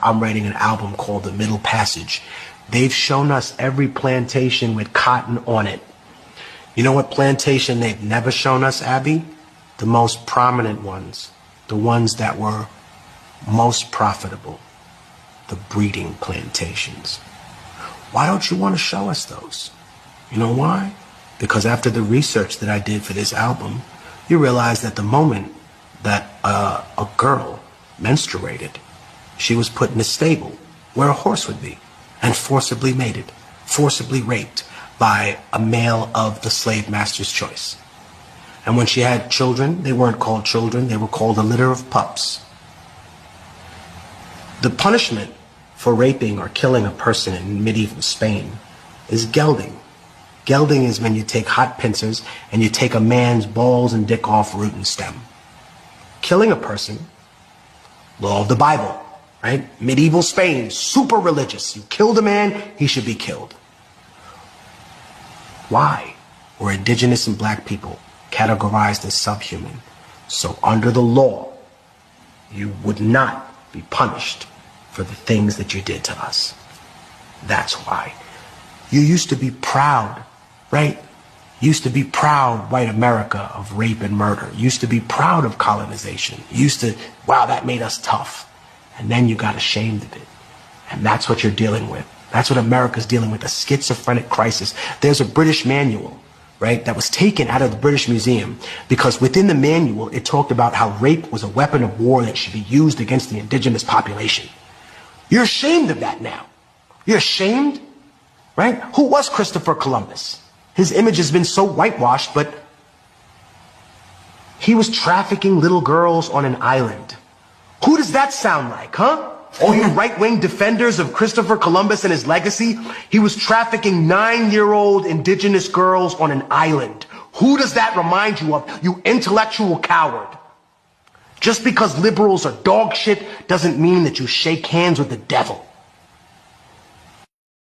I'm writing an album called The Middle Passage. They've shown us every plantation with cotton on it. You know what plantation they've never shown us, Abby? The most prominent ones. The ones that were most profitable. The breeding plantations. Why don't you want to show us those? You know why? Because after the research that I did for this album, you realize that the moment that a girl menstruated, she was put in a stable where a horse would be and forcibly mated, forcibly raped by a male of the slave master's choice. And when she had children, they weren't called children, they were called a litter of pups. The punishment for raping or killing a person in medieval Spain is gelding. Gelding is when you take hot pincers and you take a man's balls and dick off root and stem. Killing a person, law of the Bible, right? Medieval Spain, super religious. You killed a man, he should be killed. Why were indigenous and black people categorized as subhuman? So under the law, you would not be punished for the things that you did to us. That's why. You used to be proud, right? Used to be proud, white America, of rape and murder. Used to be proud of colonization. Used to, wow, that made us tough. And then you got ashamed of it. And that's what you're dealing with. That's what America's dealing with, a schizophrenic crisis. There's a British manual, right, that was taken out of the British Museum because within the manual, it talked about how rape was a weapon of war that should be used against the indigenous population. You're ashamed of that now. You're ashamed, right? Who was Christopher Columbus? His image has been so whitewashed, but he was trafficking little girls on an island. Who does that sound like, huh? All you right-wing defenders of Christopher Columbus and his legacy, he was trafficking 9-year-old indigenous girls on an island. Who does that remind you of, you intellectual coward? Just because liberals are dog shit doesn't mean that you shake hands with the devil.